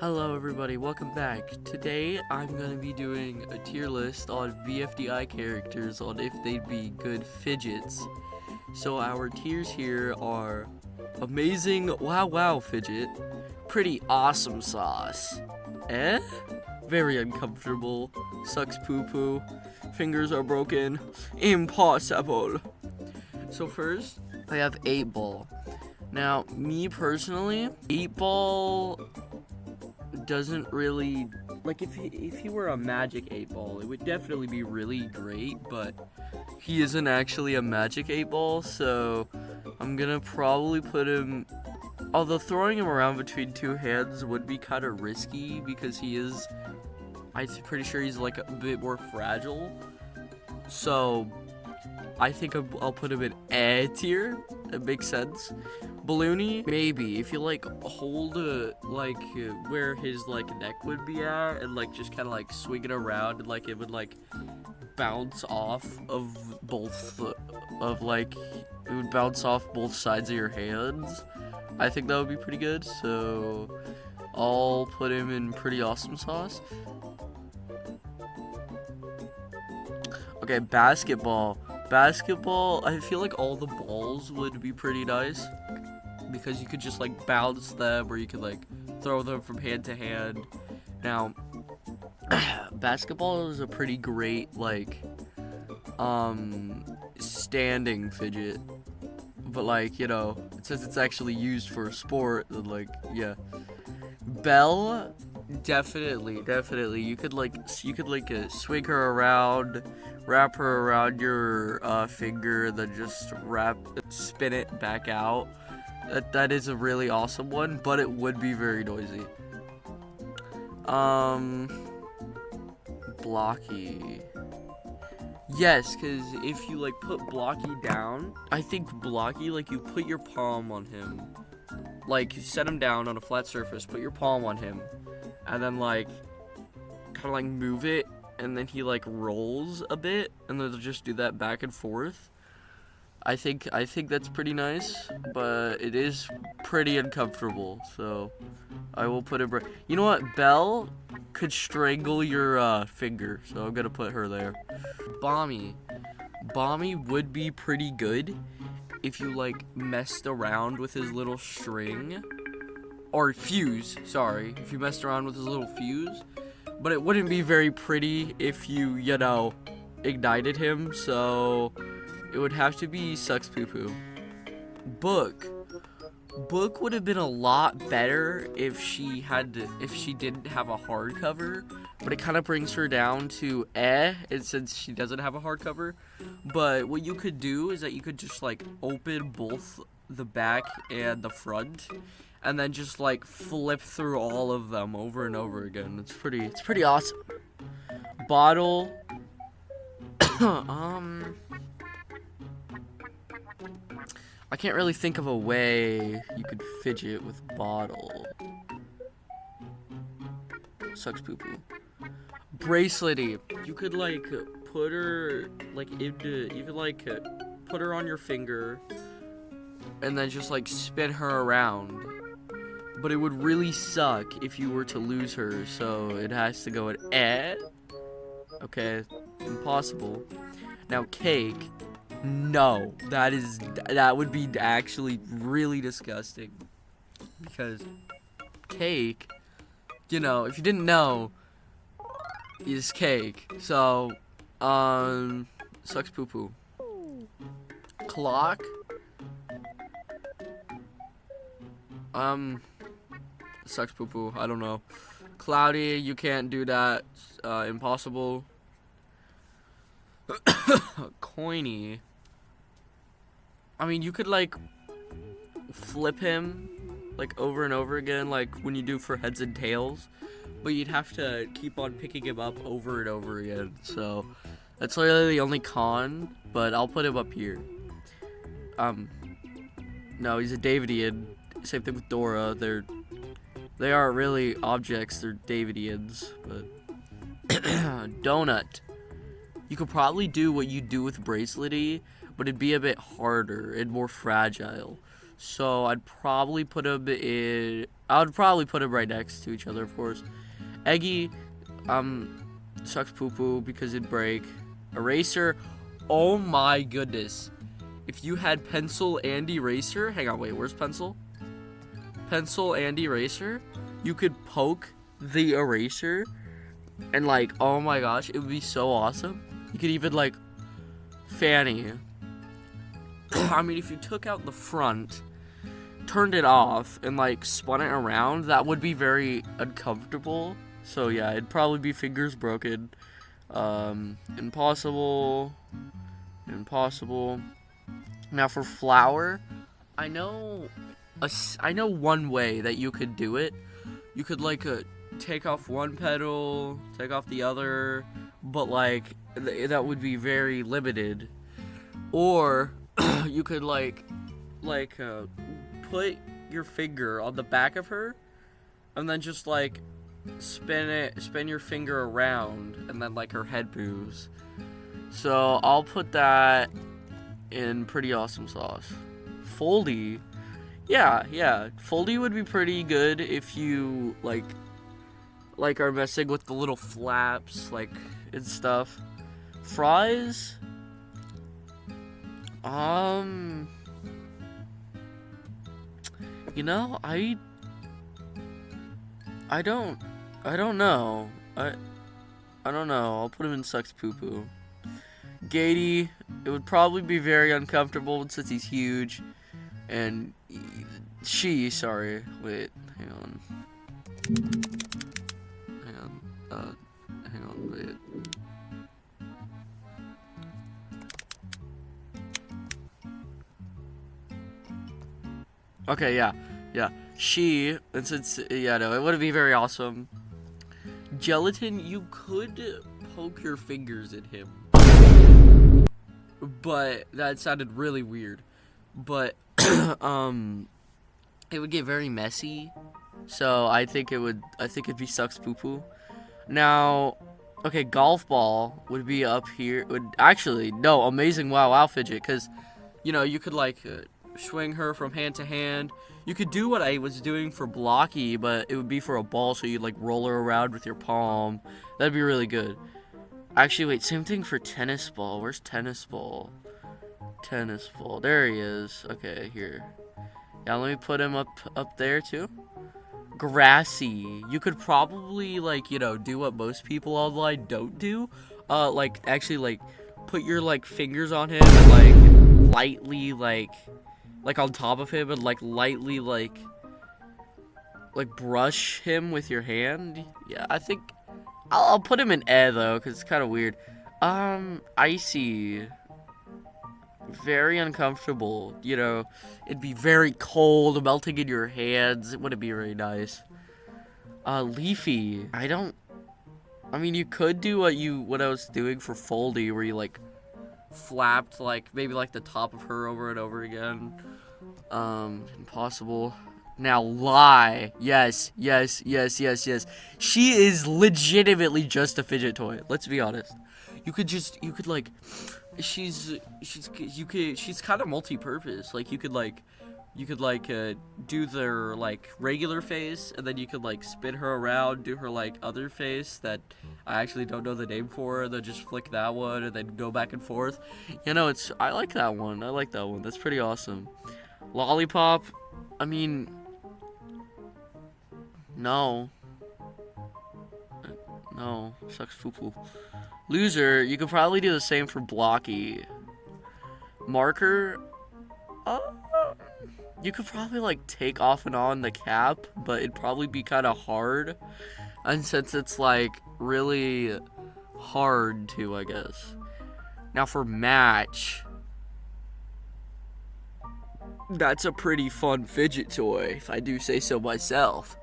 Hello everybody, welcome back. Today I'm going to be doing a tier list on BFDI characters on if they'd be good fidgets. So our tiers here are amazing wow fidget, pretty awesome sauce, very uncomfortable, sucks poo poo, fingers are broken, impossible. So first, I have 8 Ball. Now, me personally, 8 Ball doesn't really, like, if he were a magic 8 Ball, it would definitely be really great, but he isn't actually a magic 8 Ball, so I'm gonna probably put him, although throwing him around between 2 hands would be kind of risky because I'm pretty sure he's like a bit more fragile, so I think I'll put him in A tier. It makes sense. Balloony, maybe. If you like hold where his like neck would be at and like just kind of like swing it around and like it would like bounce off of it would bounce off both sides of your hands. I think that would be pretty good. So I'll put him in pretty awesome sauce. Okay, basketball. Basketball, I feel like all the balls would be pretty nice because you could just like bounce them or you could like throw them from hand to hand. Now, basketball is a pretty great like standing fidget, but like, you know, since it's actually used for a sport, then like, yeah. Belle, definitely you could swing her around, wrap her around your finger, then just spin it back out. That is a really awesome one, but it would be very noisy. Blocky, yes, because if you like put Blocky down, I think Blocky, like, you put your palm on him, like set him down on a flat surface, put your palm on him, and then like kind of like move it, and then he like rolls a bit, and then they'll just do that back and forth. I think that's pretty nice, but it is pretty uncomfortable, so I will put it. You know what? Belle could strangle your finger, so I'm gonna put her there. Bommy would be pretty good if you like messed around with his little string, or fuse, sorry, if you messed around with his little fuse, but it wouldn't be very pretty if you know, ignited him, so it would have to be sucks poo poo. Book would have been a lot better if she didn't have a hardcover, but it kind of brings her down to and since she doesn't have a hardcover. But what you could do is that you could just like open both the back and the front, and then just like flip through all of them over and over again. It's pretty awesome. Bottle, I can't really think of a way you could fidget with Bottle. Sucks poo poo. Bracelety, you could like put her like put her on your finger and then just like spin her around, but it would really suck if you were to lose her, so it has to go at okay, impossible. Now cake, no, that would be actually really disgusting, because cake, you know, if you didn't know, is cake. So sucks poo poo. Clock, sucks poo poo. I don't know. Cloudy, you can't do that. Impossible. Coiny, I mean, you could like flip him like over and over again, like when you do for heads and tails, but you'd have to keep on picking him up over and over again, so that's really the only con, but I'll put him up here. No, he's a Davidian. Same thing with Dora. They aren't really objects, they're Davidians. But Donut, you could probably do what you do with Bracelety, but it'd be a bit harder and more fragile. So I'd probably put him in I would probably put them right next to each other, of course. Eggy, sucks poo poo because it'd break. Eraser, oh my goodness. If you had pencil and eraser, hang on, wait, where's pencil? Pencil and eraser, you could poke the eraser and like, oh my gosh, it would be so awesome. You could even like Fanny. I mean, if you took out the front, turned it off, and like spun it around, that would be very uncomfortable. So yeah, it'd probably be fingers broken. Impossible. Now for flower, I know one way that you could do it. You could like take off one petal, take off the other, but like that would be very limited. Or you could put your finger on the back of her, and then just like spin your finger around, and then like her head moves. So I'll put that in pretty awesome sauce. Foldy, yeah, Foldy would be pretty good if you like are messing with the little flaps like and stuff. Fries, you know, I don't know. I don't know. I'll put him in sucks poo poo. Gatey, it would probably be very uncomfortable since he's huge. And sorry, wait, hang on, wait. Okay, yeah. And since, no, it would be very awesome. Gelatin, you could poke your fingers at him, but that sounded really weird. But, it would get very messy, so I think it'd be sucks poo poo. Now, okay, golf ball would be up here. Amazing wow fidget, because, you could like swing her from hand to hand. You could do what I was doing for blocky, but it would be for a ball, so you'd like roll her around with your palm. That'd be really good. Actually, wait, same thing for tennis ball. Where's tennis ball? There he is. Okay, here. Yeah, let me put him up there too. Grassy. You could probably do what most people online don't do. Actually put your fingers on him and lightly on top of him and lightly brush him with your hand. Yeah, I think I'll put him in air though, cause it's kind of weird. Icy. Very uncomfortable. It'd be very cold, melting in your hands. It wouldn't be very nice. Leafy. I mean, you could do what I was doing for Foldy, where you flapped maybe the top of her over and over again. Impossible. Now lie. Yes. She is legitimately just a fidget toy. Let's be honest. She's kind of multi-purpose. You could do their regular face, and then you could spin her around, do her other face that I actually don't know the name for, and then just flick that one and then go back and forth. I like that one. That's pretty awesome. Lollipop, I mean, no, sucks poo poo. Loser, you could probably do the same for Blocky. Marker, you could probably take off and on the cap, but it'd probably be kind of hard, and since it's really hard to, I guess. Now for Match, that's a pretty fun fidget toy, if I do say so myself.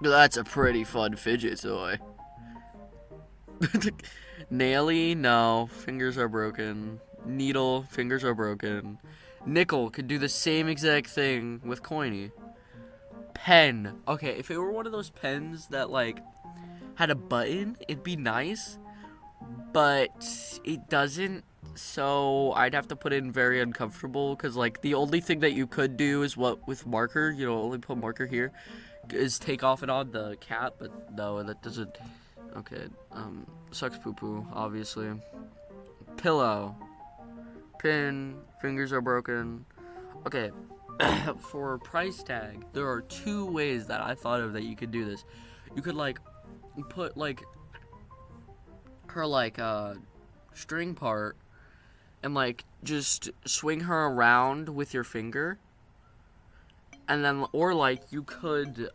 That's a pretty fun fidget toy. Naily, no. Fingers are broken. Needle, fingers are broken. Nickel could do the same exact thing with Coiny. Pen. Okay, if it were one of those pens that, had a button, it'd be nice. But it doesn't So I'd have to put in very uncomfortable, because like the only thing that you could do is what with marker, only put marker here, is take off and on the cat, but no, that doesn't. Okay, sucks poo poo, obviously. Pillow, pin, fingers are broken. Okay, for price tag, there are 2 ways that I thought of that you could do this. You could like put like her like string part and like just swing her around with your finger, and then or like you could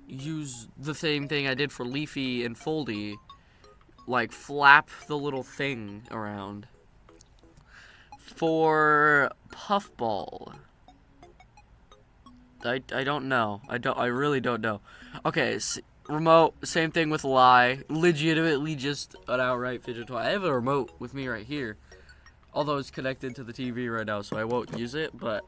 use the same thing I did for Leafy and Foldy, like flap the little thing around. For Puffball, I don't know. I really don't know. Okay, remote, same thing with Lie. Legitimately just an outright fidget toy. I have a remote with me right here, although it's connected to the TV right now, so I won't use it. But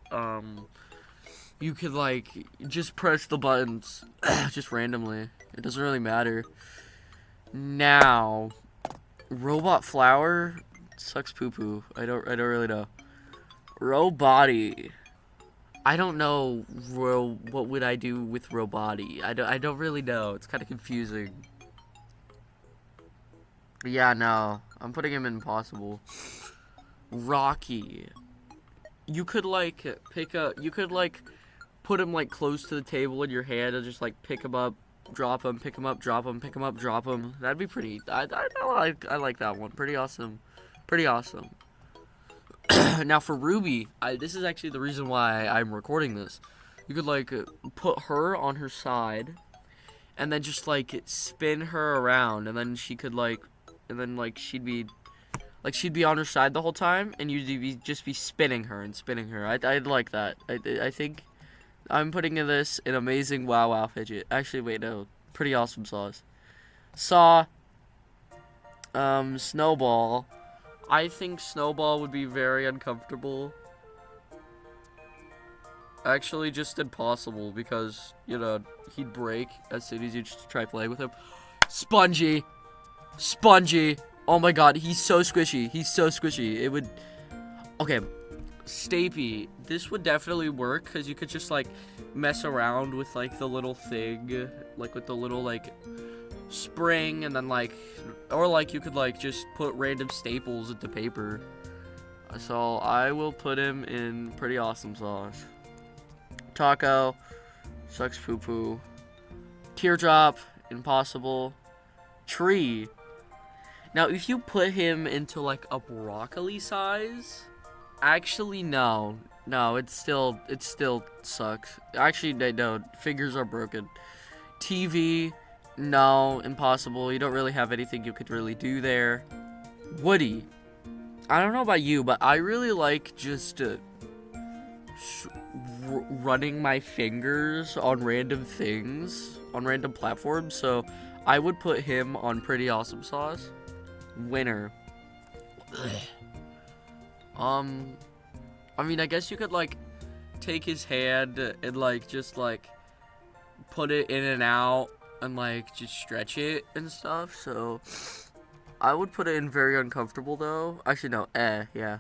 you could like just press the buttons just randomly. It doesn't really matter. Now, Robot Flower sucks poo poo. I don't really know. Robody. I don't know. What would I do with Robody? I don't really know. It's kind of confusing. Yeah, no. I'm putting him in impossible. Rocky. You could like you could like put him like close to the table in your hand and just like pick him up, drop him, pick him up, drop him, pick him up, drop him. That'd be pretty. I like that one. Pretty awesome. Pretty awesome. Now for Ruby, this is actually the reason why I'm recording this. You could like put her on her side, and then just like spin her around, and then she could like, and then like she'd be on her side the whole time, and you'd just be spinning her and spinning her. I'd like that. I think I'm putting in this an amazing wow fidget. Actually, wait, no, pretty awesome sauce. Snowball. I think Snowball would be very uncomfortable. Actually, just impossible, because, he'd break as soon as you just try playing with him. Spongy! Oh my god, he's so squishy. It would... Okay, Stapy. This would definitely work, because you could just, like, mess around with, like, the little thing. Like, with the little, like, spring, and then, like... Or, like, you could, like, just put random staples into paper. So, I will put him in pretty awesome sauce. Taco. Sucks poo poo. Teardrop. Impossible. Tree. Now, if you put him into, like, a broccoli size... Actually, no. No, it still sucks. Actually, no. Fingers are broken. TV... No, impossible. You don't really have anything you could really do there. Woody. I don't know about you, but I really like just running my fingers on random things, on random platforms, so I would put him on pretty awesome sauce. Winner. I mean, I guess you could, like, take his hand and, like, just, like, put it in and out and, like, just stretch it and stuff, so I would put it in very uncomfortable, though. Actually, no, yeah.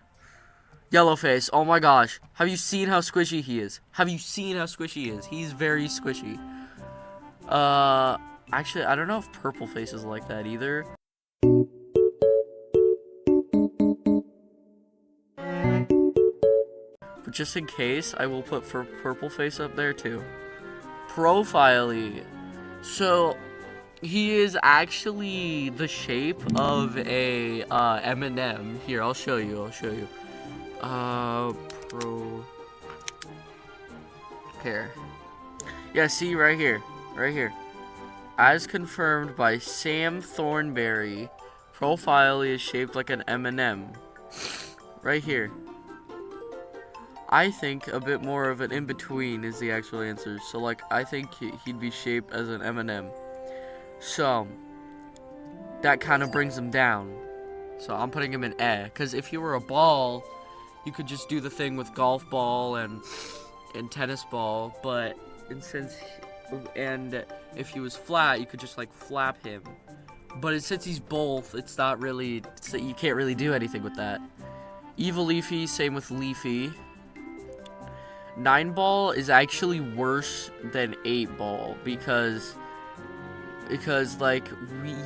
Yellowface, oh my gosh. Have you seen how squishy he is? He's very squishy. Actually, I don't know if Purple Face is like that either. But just in case, I will put Purple Face up there, too. Profile-y. So, he is actually the shape of a M&M. Here, I'll show you. Here. Yeah, see, right here. As confirmed by Sam Thornberry, Profile-y is shaped like an M&M. Right here. I think a bit more of an in-between is the actual answer. So, like, I think he'd be shaped as an M&M. So, that kind of brings him down. So, I'm putting him in E. Because if you were a ball, you could just do the thing with golf ball and tennis ball. But, if he was flat, you could just, like, flap him. But since he's both, it's not really... So you can't really do anything with that. Evil Leafy, same with Leafy. 9 Ball is actually worse than 8 Ball because like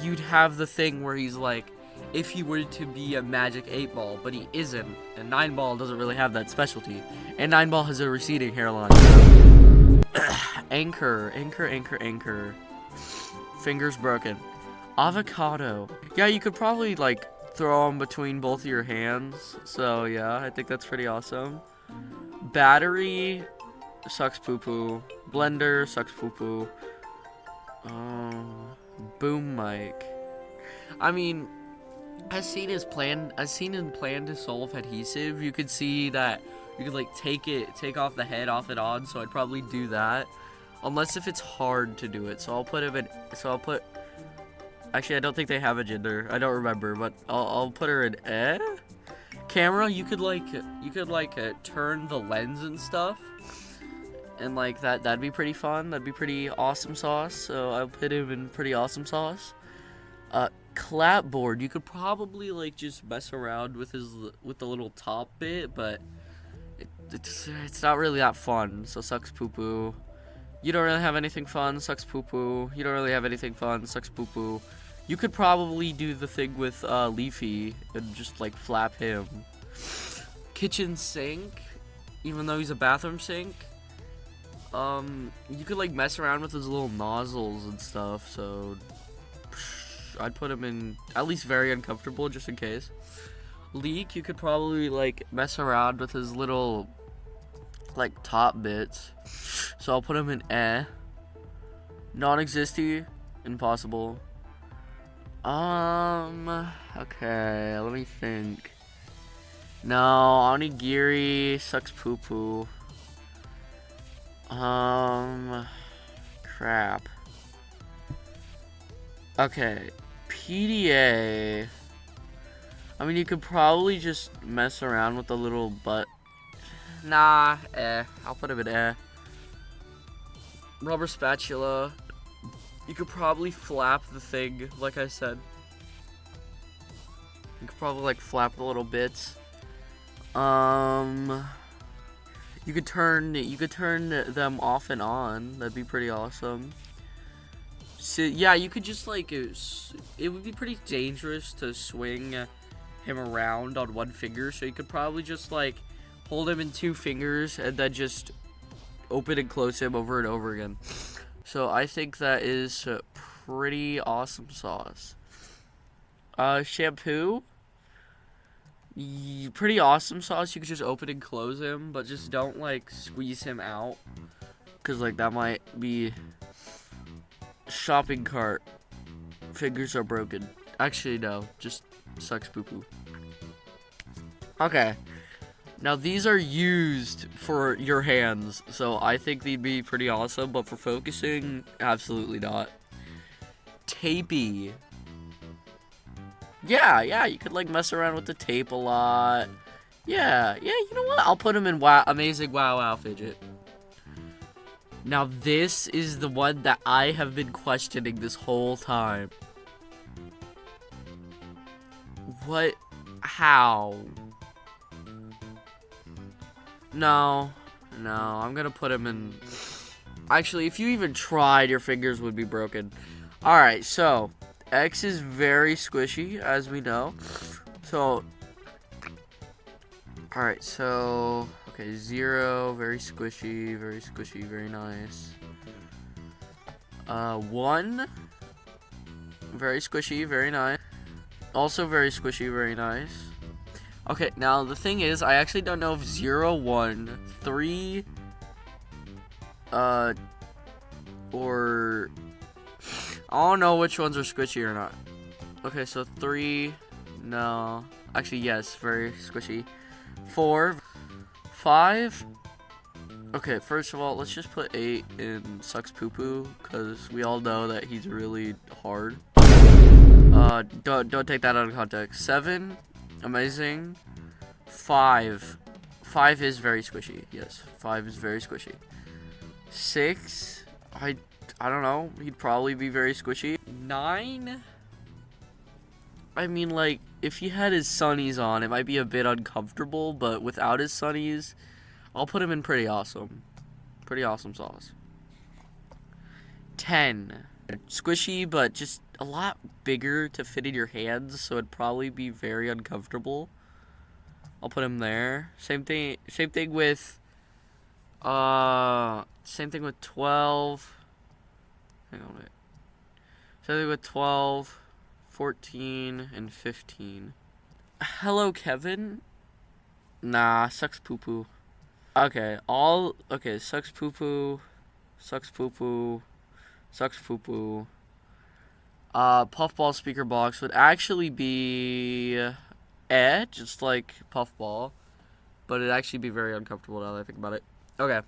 you'd have the thing where he's like, if he were to be a magic 8 Ball, but he isn't, and 9 Ball doesn't really have that specialty, and 9 Ball has a receding hairline. So. Anchor. Fingers broken. Avocado. Yeah, you could probably like throw them between both of your hands. So yeah, I think that's pretty awesome. Battery sucks poo poo. Blender sucks poo poo. Boom mic. I mean, as seen him plan to solve adhesive, you could see that you could like take off the head off it on. So I'd probably do that, unless if it's hard to do it. So I'll put him in. Actually, I don't think they have a gender. I don't remember, but I'll put her in camera. You could turn the lens and stuff, and like that'd be pretty fun. That'd be pretty awesome sauce. So I'll put him in pretty awesome sauce. Clapboard. You could probably like just mess around with the little top bit, but it's not really that fun. So sucks poo poo. You don't really have anything fun, sucks poo poo. You don't really have anything fun, sucks poo poo. You could probably do the thing with Leafy and just like flap him. Kitchen sink, even though he's a bathroom sink. You could like mess around with his little nozzles and stuff, so I'd put him in at least very uncomfortable just in case. Leak, you could probably like mess around with his little like top bits, so I'll put him in non-existy, impossible. Okay, let me think. No, onigiri sucks poo poo. Crap. Okay, PDA. I mean, you could probably just mess around with the little butt. Nah, I'll put him in Rubber spatula. You could probably flap the thing, like I said. You could probably like flap the little bits. You could turn them off and on. That'd be pretty awesome. So yeah, you could just like it would be pretty dangerous to swing him around on one finger. So you could probably just like hold him in 2 fingers and then just open and close him over and over again. So I think that is pretty awesome sauce. Shampoo. Pretty awesome sauce. You could just open and close him, but just don't like squeeze him out, cause like that might be shopping cart. Fingers are broken. Actually, no. Just sucks poo poo. Okay. Now these are used for your hands, so I think they'd be pretty awesome, but for focusing, absolutely not. Tapey. Yeah, you could like mess around with the tape a lot. Yeah, you know what? I'll put him in Amazing Wow Fidget. Now this is the one that I have been questioning this whole time. What? How? No, I'm gonna put him in. Actually, if you even tried, your fingers would be broken. Alright, so X is very squishy, as we know. So, alright, so okay, 0, very squishy, very nice. 1, very squishy, very nice. Also very squishy, very nice. Okay, now the thing is, I actually don't know if 0, 1, 3, or I don't know which ones are squishy or not. Okay, so 3, no. Actually, yes, very squishy. 4, 5. Okay, first of all, let's just put 8 in sucks poo poo, because we all know that he's really hard. Don't take that out of context. 7. Amazing. 5 is very squishy. Yes, 5 is very squishy. 6, I don't know. He'd probably be very squishy. 9. I mean, like, if he had his sunnies on, it might be a bit uncomfortable, but without his sunnies, I'll put him in pretty awesome. Pretty awesome sauce. 10. Squishy, but just a lot bigger to fit in your hands, so it'd probably be very uncomfortable. I'll put him there. Same thing with, same thing with 12. Hang on, wait. Same thing with 12, 14, and 15. Hello, Kevin? Nah, sucks poo-poo. Okay, sucks poo-poo, sucks poo-poo, sucks poo-poo. Puffball speaker box would actually be just like Puffball, but it'd actually be very uncomfortable now that I think about it. Okay.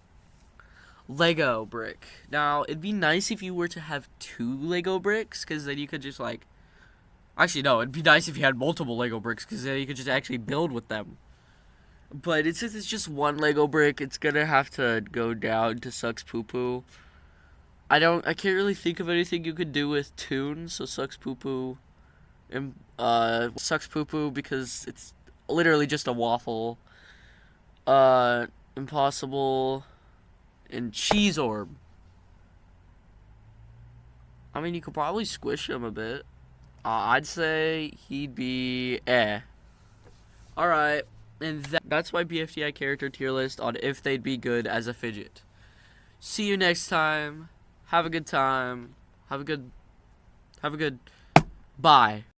Lego brick. Now, it'd be nice if you were to have 2 Lego bricks, because then you could just, like... Actually, no, it'd be nice if you had multiple Lego bricks, because then you could just actually build with them. But since it's just 1 Lego brick, it's gonna have to go down to Sucks Poo Poo. I can't really think of anything you could do with Toon, so Sucks Poo Poo. Sucks Poo Poo because it's literally just a waffle. Impossible. And Cheese Orb. I mean, you could probably squish him a bit. I'd say he'd be Alright, and that's my BFDI character tier list on if they'd be good as a fidget. See you next time. Have a good time. Have a good... Bye.